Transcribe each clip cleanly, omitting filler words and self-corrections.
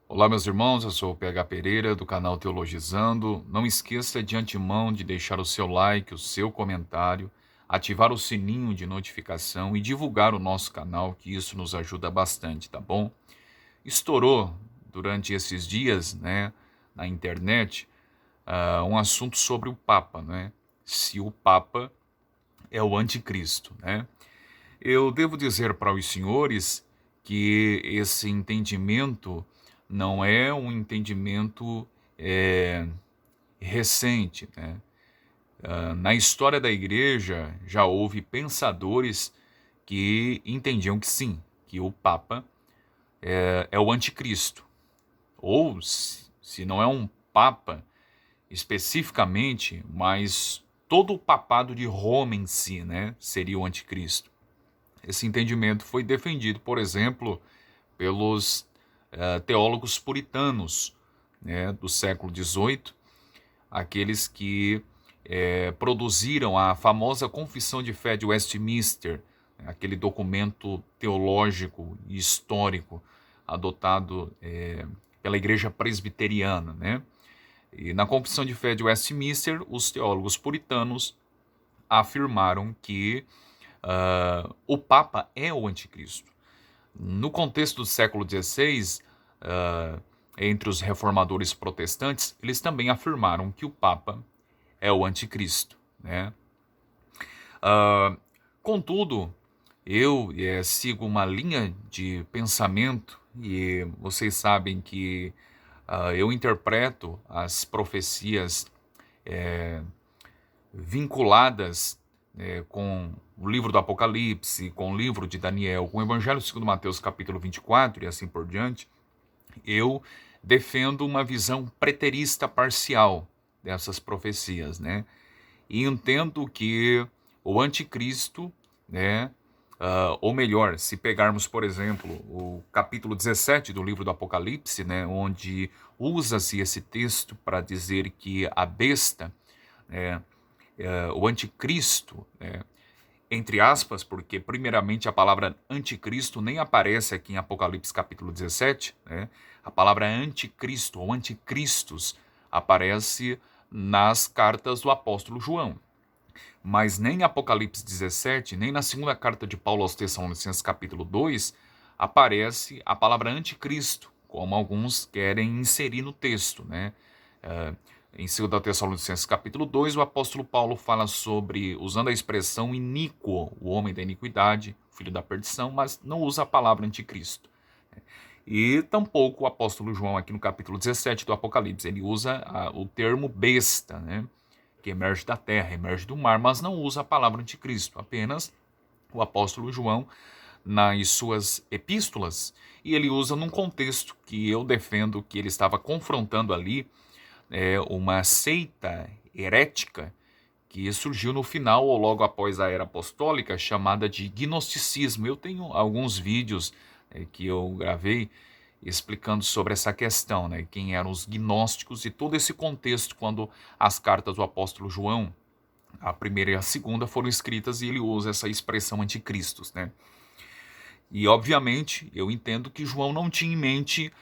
Olá, meus irmãos, eu sou o PH Pereira, do canal Teologizando. Não esqueça de antemão de deixar o seu like, o seu comentário, ativar o sininho de notificação e divulgar o nosso canal, que isso nos ajuda bastante, tá bom? Estourou durante esses dias, né, na internet, um assunto sobre o Papa, né? Se o Papa é o anticristo, né? Eu devo dizer para os senhores que esse entendimento não é um entendimento eh, recente, né? Na história da igreja já houve pensadores que entendiam que sim, que o Papa é o anticristo. Ou, se não é um Papa especificamente, mas todo o papado de Roma em si, né, seria o anticristo. Esse entendimento foi defendido, por exemplo, pelos teólogos puritanos, né, do século XVIII, aqueles que produziram a famosa Confissão de Fé de Westminster, né, aquele documento teológico e histórico adotado pela Igreja Presbiteriana, né? E na Confissão de Fé de Westminster, os teólogos puritanos afirmaram que o Papa é o anticristo. No contexto do século XVI, entre os reformadores protestantes, eles também afirmaram que o Papa é o anticristo, né? Contudo, eu sigo uma linha de pensamento e vocês sabem que eu interpreto as profecias vinculadas com o livro do Apocalipse, com o livro de Daniel, com o Evangelho segundo Mateus capítulo 24 e assim por diante. Eu defendo uma visão preterista parcial dessas profecias, né? E entendo que o anticristo, né, ou melhor, se pegarmos, por exemplo, o capítulo 17 do livro do Apocalipse, né, onde usa-se esse texto para dizer que a besta, o anticristo, né, entre aspas, porque primeiramente a palavra anticristo nem aparece aqui em Apocalipse capítulo 17, né? A palavra anticristo ou anticristos aparece nas cartas do apóstolo João. Mas nem em Apocalipse 17, nem na segunda carta de Paulo aos Tessalonicenses capítulo 2, aparece a palavra anticristo, como alguns querem inserir no texto, né? Em 2 Tessalonicenses capítulo 2, o apóstolo Paulo fala sobre, usando a expressão iníquo, o homem da iniquidade, filho da perdição, mas não usa a palavra anticristo. E tampouco o apóstolo João, aqui no capítulo 17 do Apocalipse, ele usa o termo besta, né? Que emerge da terra, emerge do mar, mas não usa a palavra anticristo, apenas o apóstolo João nas suas epístolas, e ele usa num contexto que eu defendo que ele estava confrontando ali uma seita herética que surgiu no final ou logo após a era apostólica, chamada de gnosticismo. Eu tenho alguns vídeos que eu gravei explicando sobre essa questão, né? Quem eram os gnósticos e todo esse contexto quando as cartas do apóstolo João, a primeira e a segunda, foram escritas e ele usa essa expressão anticristos, né? E obviamente eu entendo que João não tinha em mente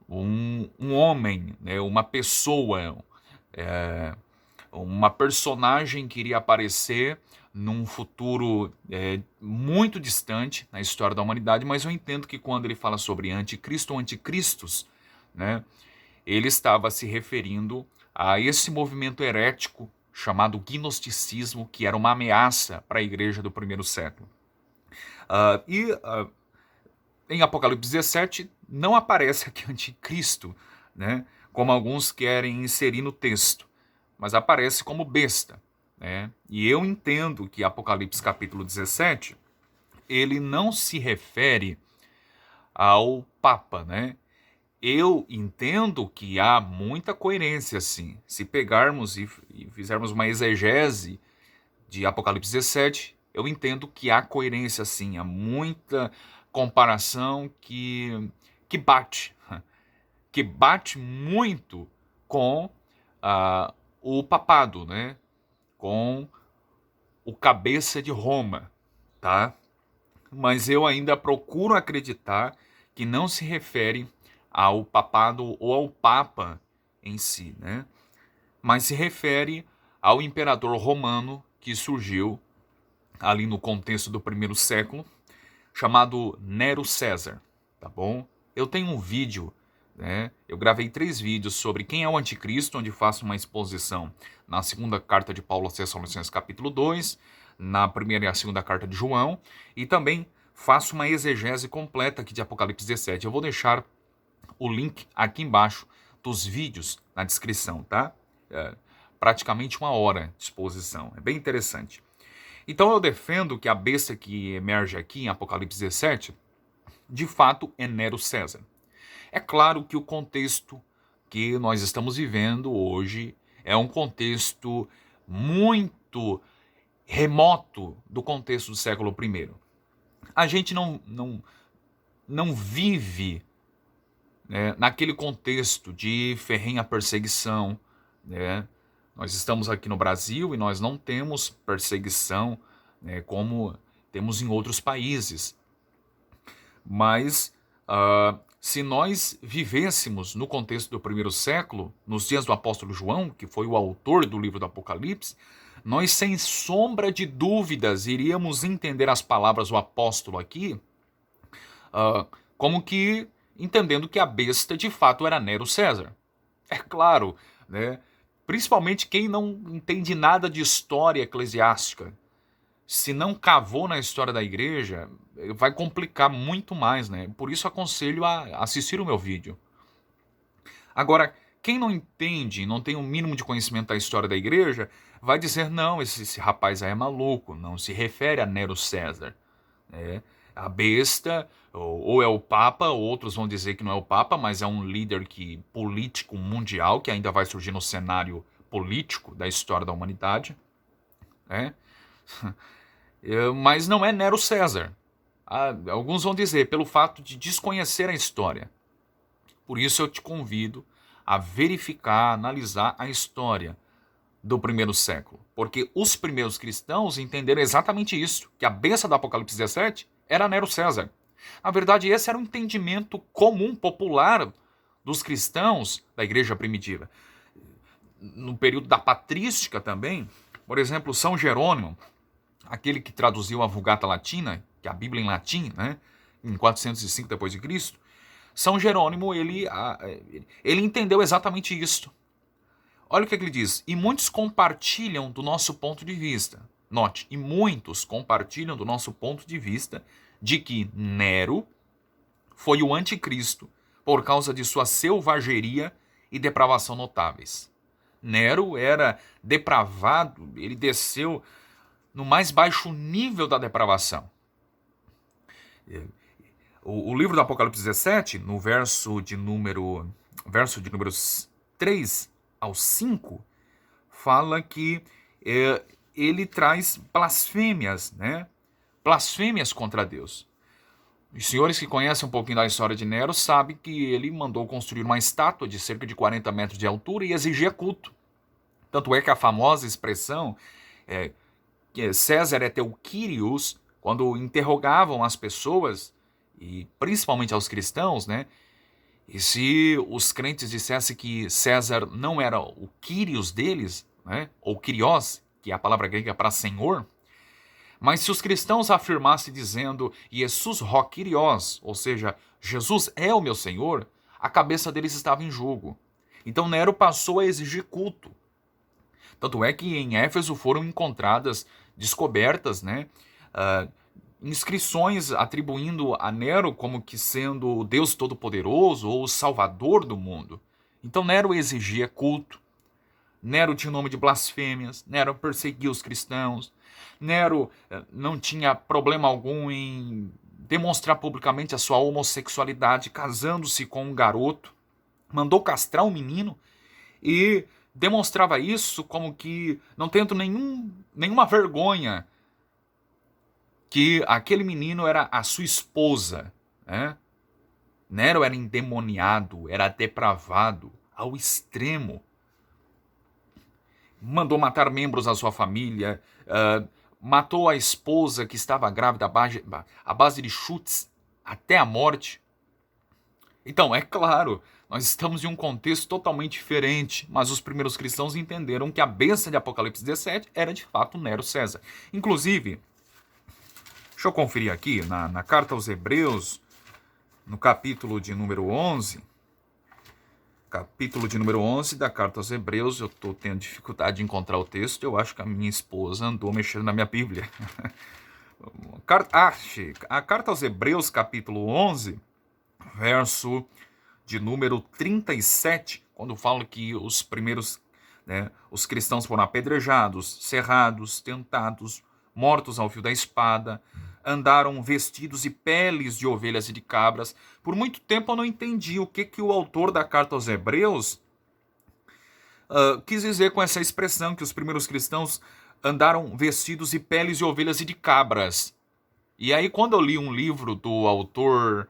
um homem, né? Uma pessoa, uma personagem que iria aparecer num futuro muito distante na história da humanidade, mas eu entendo que quando ele fala sobre anticristo ou anticristos, né, ele estava se referindo a esse movimento herético chamado gnosticismo, que era uma ameaça para a igreja do primeiro século. Em Apocalipse 17 não aparece aqui anticristo, né, como alguns querem inserir no texto, mas aparece como besta, né? E eu entendo que Apocalipse capítulo 17, ele não se refere ao Papa, né? Eu entendo que há muita coerência, sim. Se pegarmos e fizermos uma exegese de Apocalipse 17, eu entendo que há coerência, sim. Há muita comparação que bate, que bate muito com o papado, né? Com o cabeça de Roma, tá? Mas eu ainda procuro acreditar que não se refere ao papado ou ao papa em si, né? Mas se refere ao imperador romano que surgiu ali no contexto do primeiro século, chamado Nero César, tá bom? Eu tenho um vídeo, né? Eu gravei 3 vídeos sobre quem é o anticristo, onde faço uma exposição na segunda carta de Paulo aos Tessalonicenses, capítulo 2, na primeira e a segunda carta de João, e também faço uma exegese completa aqui de Apocalipse 17. Eu vou deixar o link aqui embaixo dos vídeos na descrição, tá? Praticamente 1 hora de exposição, é bem interessante. Então eu defendo que a besta que emerge aqui em Apocalipse 17, de fato é Nero César. É claro que o contexto que nós estamos vivendo hoje é um contexto muito remoto do contexto do século I. A gente não vive, né, naquele contexto de ferrenha perseguição, né? Nós estamos aqui no Brasil e nós não temos perseguição, né, como temos em outros países. Mas se nós vivêssemos no contexto do primeiro século, nos dias do apóstolo João, que foi o autor do livro do Apocalipse, nós sem sombra de dúvidas iríamos entender as palavras do apóstolo aqui como que entendendo que a besta de fato era Nero César. É claro, né? Principalmente quem não entende nada de história eclesiástica, se não cavou na história da igreja, vai complicar muito mais, né? Por isso aconselho a assistir o meu vídeo. Agora, quem não entende, não tem o mínimo de conhecimento da história da igreja, vai dizer, não, esse rapaz aí é maluco, não se refere a Nero César, né? A besta, ou é o Papa, outros vão dizer que não é o Papa, mas é um líder político mundial, que ainda vai surgir no cenário político da história da humanidade, né? Mas não é Nero César. Alguns vão dizer, pelo fato de desconhecer a história. Por isso eu te convido a verificar, analisar a história do primeiro século. Porque os primeiros cristãos entenderam exatamente isso, que a besta do Apocalipse 17 era Nero César. Na verdade, esse era um entendimento comum, popular dos cristãos da igreja primitiva. No período da patrística também, por exemplo, São Jerônimo, aquele que traduziu a Vulgata Latina, que é a Bíblia em latim, né, em 405 d.C., São Jerônimo, ele entendeu exatamente isso. Olha o que ele diz. E muitos compartilham do nosso ponto de vista. Note, e muitos compartilham do nosso ponto de vista de que Nero foi o anticristo por causa de sua selvageria e depravação notáveis. Nero era depravado, ele desceu no mais baixo nível da depravação. O livro do Apocalipse 17, no verso de números 3 ao 5, fala que ele traz blasfêmias, né? Blasfêmias contra Deus. Os senhores que conhecem um pouquinho da história de Nero sabem que ele mandou construir uma estátua de cerca de 40 metros de altura e exigia culto. Tanto é que a famosa expressão César é teu Kyrios, quando interrogavam as pessoas, e principalmente aos cristãos, né? E se os crentes dissessem que César não era o Kyrios deles, né? Ou Kyrios, que é a palavra grega para Senhor, mas se os cristãos afirmassem dizendo Jesus ho Kyrios, ou seja, Jesus é o meu Senhor, a cabeça deles estava em jogo. Então Nero passou a exigir culto. Tanto é que em Éfeso foram encontradas, descobertas, né, inscrições atribuindo a Nero como que sendo o Deus Todo-Poderoso ou o Salvador do mundo. Então Nero exigia culto. Nero tinha o nome de blasfêmias, Nero perseguia os cristãos, Nero não tinha problema algum em demonstrar publicamente a sua homossexualidade, casando-se com um garoto, mandou castrar um menino e demonstrava isso como que, não tendo nenhuma vergonha, que aquele menino era a sua esposa, né? Nero era endemoniado, era depravado ao extremo. Mandou matar membros da sua família, matou a esposa que estava grávida à base de chutes até a morte. Então, é claro, nós estamos em um contexto totalmente diferente, mas os primeiros cristãos entenderam que a besta de Apocalipse 17 era de fato Nero César. Inclusive, deixa eu conferir aqui, na carta aos Hebreus, no capítulo de número 11, da carta aos Hebreus, eu estou tendo dificuldade de encontrar o texto, eu acho que a minha esposa andou mexendo na minha Bíblia. A carta aos Hebreus, capítulo 11, verso de número 37, quando fala que os primeiros, os cristãos foram apedrejados, cerrados, tentados, mortos ao fio da espada, andaram vestidos de peles de ovelhas e de cabras. Por muito tempo eu não entendi o que o autor da carta aos Hebreus quis dizer com essa expressão que os primeiros cristãos andaram vestidos de peles de ovelhas e de cabras. E aí, quando eu li um livro do autor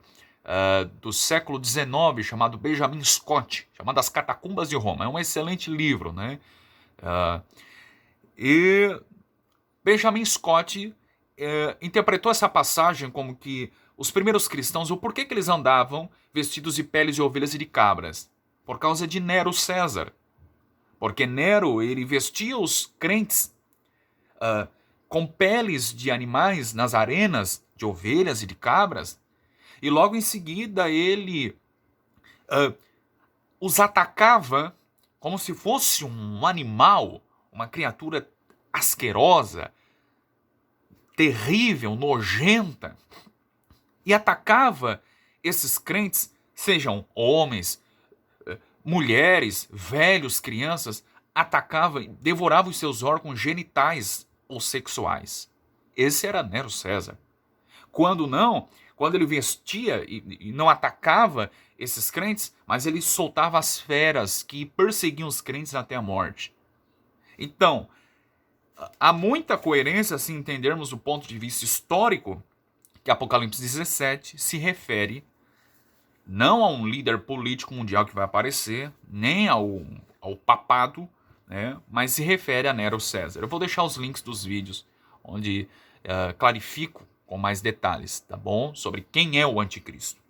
do século XIX, chamado Benjamin Scott, chamado As Catacumbas de Roma, é um excelente livro, né? E Benjamin Scott interpretou essa passagem como que os primeiros cristãos, o porquê que eles andavam vestidos de peles de ovelhas e de cabras? Por causa de Nero César. Porque Nero, ele vestia os crentes com peles de animais nas arenas, de ovelhas e de cabras, e logo em seguida ele os atacava como se fosse um animal, uma criatura asquerosa, terrível, nojenta, e atacava esses crentes, sejam homens, mulheres, velhos, crianças, atacava e devorava os seus órgãos genitais ou sexuais. Esse era Nero César. Quando ele vestia e não atacava esses crentes, mas ele soltava as feras que perseguiam os crentes até a morte. Então, há muita coerência se entendermos do ponto de vista histórico que Apocalipse 17 se refere não a um líder político mundial que vai aparecer, nem ao papado, né, mas se refere a Nero César. Eu vou deixar os links dos vídeos onde clarifico com mais detalhes, tá bom? Sobre quem é o anticristo.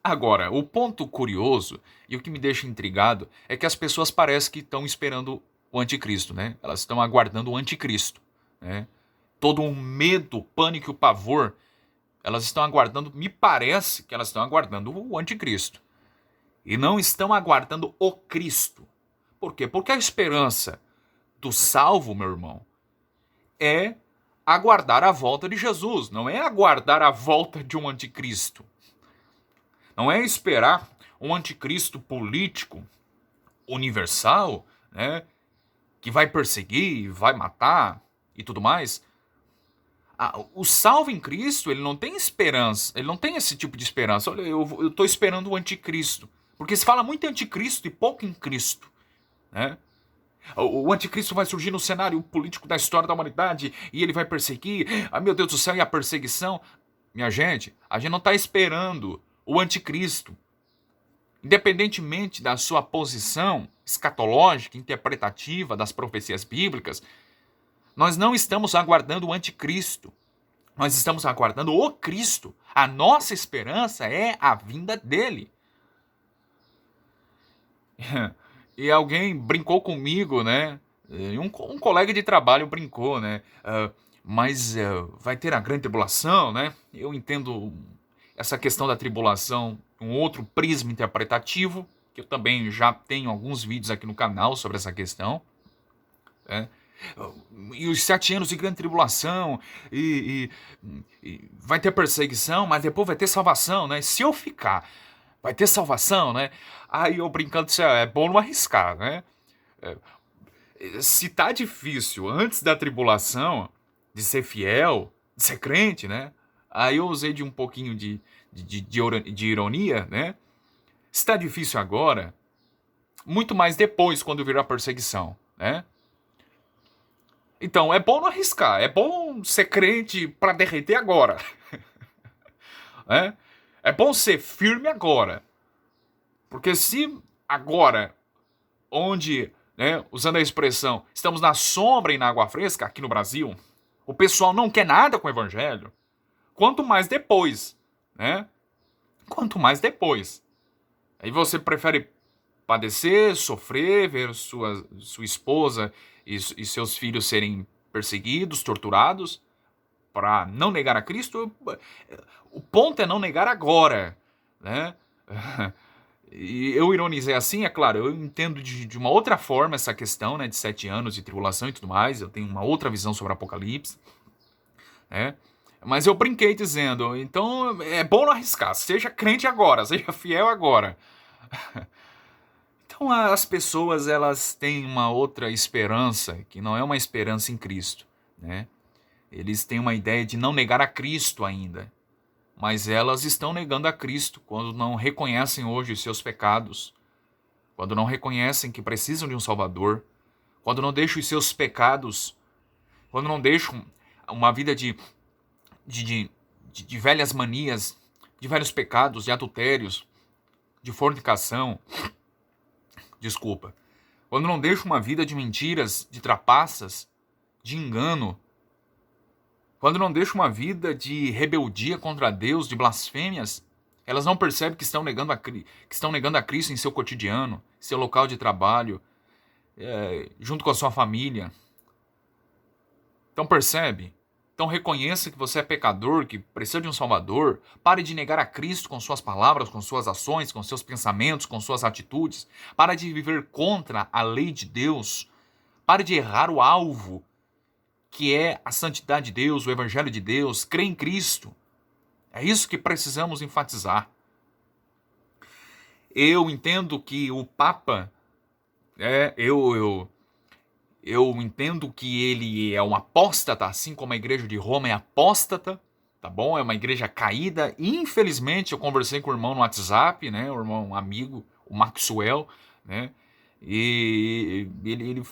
Agora, o ponto curioso e o que me deixa intrigado é que as pessoas parecem que estão esperando o anticristo, né? Elas estão aguardando o anticristo, né? Todo um medo, pânico e pavor, elas estão aguardando, me parece que elas estão aguardando o anticristo. E não estão aguardando o Cristo. Por quê? Porque a esperança do salvo, meu irmão, é aguardar a volta de Jesus, não é aguardar a volta de um anticristo. Não é esperar um anticristo político, universal, né, que vai perseguir, vai matar e tudo mais. O salvo em Cristo, ele não tem esperança, ele não tem esse tipo de esperança. Olha, eu estou esperando o anticristo. Porque se fala muito em anticristo e pouco em Cristo, né? O anticristo vai surgir no cenário político da história da humanidade e ele vai perseguir. Ai, meu Deus do céu, e a perseguição? Minha gente, a gente não está esperando o anticristo. Independentemente da sua posição escatológica, interpretativa das profecias bíblicas, nós não estamos aguardando o anticristo. Nós estamos aguardando o Cristo. A nossa esperança é a vinda dele. E alguém brincou comigo, né? Um colega de trabalho brincou, né? Mas vai ter a grande tribulação, né? Eu entendo essa questão da tribulação um outro prisma interpretativo, que eu também já tenho alguns vídeos aqui no canal sobre essa questão, né? E os 7 anos de grande tribulação, e vai ter perseguição, mas depois vai ter salvação, né? Se eu ficar, vai ter salvação, né? Aí eu brincando, é bom não arriscar, né? Se tá difícil antes da tribulação de ser fiel, de ser crente, né? Aí eu usei de um pouquinho de ironia, né? Se tá difícil agora, muito mais depois, quando virar perseguição, né? Então, é bom não arriscar, é bom ser crente para derreter agora. É bom ser firme agora. Porque se agora, onde, né, usando a expressão, estamos na sombra e na água fresca, aqui no Brasil, o pessoal não quer nada com o evangelho, quanto mais depois, né? quanto mais depois. Aí você prefere padecer, sofrer, ver sua esposa e seus filhos serem perseguidos, torturados, para não negar a Cristo? O ponto é não negar agora, né? E eu ironizei assim, é claro, eu entendo de uma outra forma essa questão, né, de 7 anos de tribulação e tudo mais, eu tenho uma outra visão sobre o Apocalipse, né? Mas eu brinquei dizendo, então é bom não arriscar, seja crente agora, seja fiel agora. Então as pessoas, elas têm uma outra esperança, que não é uma esperança em Cristo, né? Eles têm uma ideia de não negar a Cristo ainda, mas elas estão negando a Cristo quando não reconhecem hoje os seus pecados, quando não reconhecem que precisam de um Salvador, quando não deixam os seus pecados, quando não deixam uma vida de velhas manias, de velhos pecados, de adultérios, de fornicação, quando não deixam uma vida de mentiras, de trapaças, de engano, quando não deixam uma vida de rebeldia contra Deus, de blasfêmias, elas não percebem que estão negando a Cristo em seu cotidiano, seu local de trabalho, junto com a sua família. Então percebe? Então reconheça que você é pecador, que precisa de um Salvador. Pare de negar a Cristo com suas palavras, com suas ações, com seus pensamentos, com suas atitudes. Pare de viver contra a lei de Deus. Pare de errar o alvo, que é a santidade de Deus, o Evangelho de Deus. Crê em Cristo. É isso que precisamos enfatizar. Eu entendo que o Papa, eu entendo que ele é um apóstata, assim como a igreja de Roma é apóstata, tá bom? É uma igreja caída. E, infelizmente, eu conversei com o irmão no WhatsApp, né? O irmão, um amigo, o Maxwell, né? E ele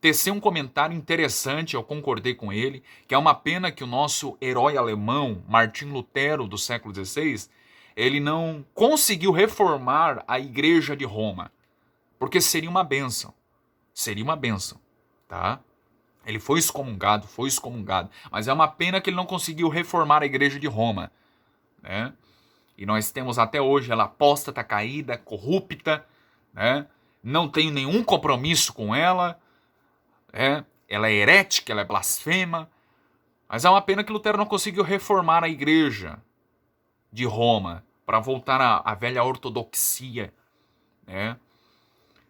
teceu um comentário interessante, eu concordei com ele, que é uma pena que o nosso herói alemão, Martim Lutero, do século XVI, ele não conseguiu reformar a igreja de Roma, porque seria uma bênção. Seria uma bênção, tá? Ele foi excomungado, mas é uma pena que ele não conseguiu reformar a igreja de Roma, né? E nós temos até hoje ela apóstata, caída, corrupta, né? Não tenho nenhum compromisso com ela, ela é herética, ela é blasfema, mas é uma pena que Lutero não conseguiu reformar a igreja de Roma para voltar à velha ortodoxia, né?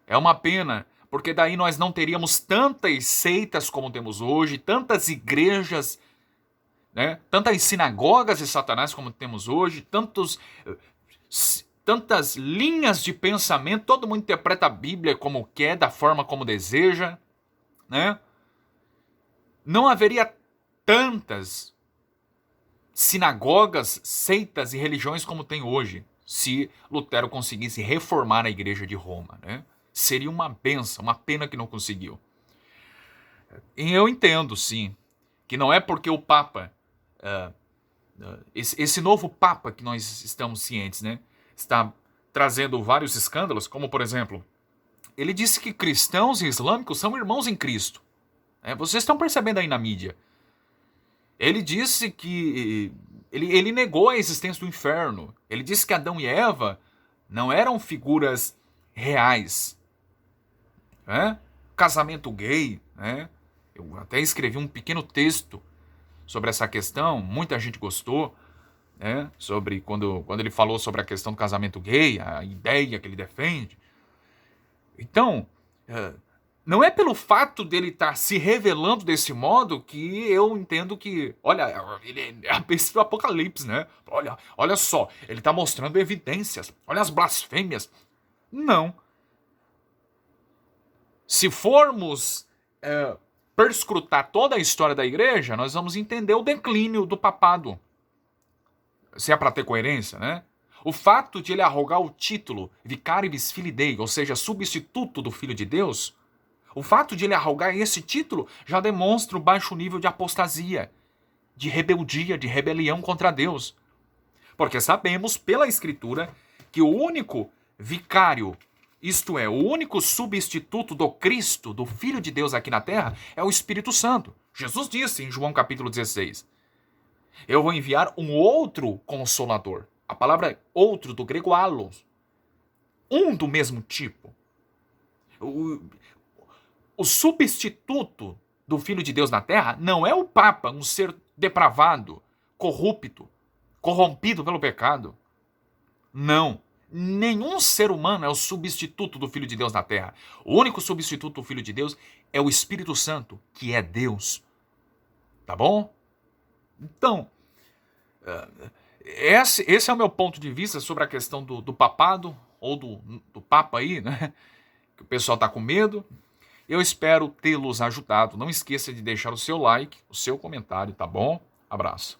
É uma pena, porque daí nós não teríamos tantas seitas como temos hoje, tantas igrejas, né? Tantas sinagogas de Satanás como temos hoje, tantas linhas de pensamento, todo mundo interpreta a Bíblia como quer, da forma como deseja, né? Não haveria tantas sinagogas, seitas e religiões como tem hoje, se Lutero conseguisse reformar a igreja de Roma, né? Seria uma benção, uma pena que não conseguiu. E eu entendo, sim, que não é porque o Papa, esse novo Papa que nós estamos cientes, né, está trazendo vários escândalos, como por exemplo, ele disse que cristãos e islâmicos são irmãos em Cristo. Vocês estão percebendo aí na mídia. Ele disse que ele negou a existência do inferno. Ele disse que Adão e Eva não eram figuras reais. Casamento gay, né? Eu até escrevi um pequeno texto sobre essa questão, muita gente gostou, né? Sobre quando ele falou sobre a questão do casamento gay, a ideia que ele defende. Então, não é pelo fato dele estar se revelando desse modo que eu entendo que, olha, ele é a besta do Apocalipse, né? Olha só, ele está mostrando evidências, olha as blasfêmias. Não. Se formos perscrutar toda a história da igreja, nós vamos entender o declínio do papado. Se é para ter coerência, né? O fato de ele arrogar o título Vicarius Filii Dei, ou seja, substituto do Filho de Deus, o fato de ele arrogar esse título já demonstra o baixo nível de apostasia, de rebeldia, de rebelião contra Deus. Porque sabemos pela Escritura que o único vicário, isto é, o único substituto do Cristo, do Filho de Deus aqui na terra, é o Espírito Santo. Jesus disse em João capítulo 16, eu vou enviar um outro Consolador. A palavra outro do grego allos. Um do mesmo tipo. O substituto do Filho de Deus na Terra não é o Papa, um ser depravado, corrupto, corrompido pelo pecado. Não. Nenhum ser humano é o substituto do Filho de Deus na Terra. O único substituto do Filho de Deus é o Espírito Santo, que é Deus. Tá bom? Então, esse é o meu ponto de vista sobre a questão do papado, ou do Papa aí, né? Que o pessoal tá com medo. Eu espero tê-los ajudado. Não esqueça de deixar o seu like, o seu comentário, tá bom? Abraço.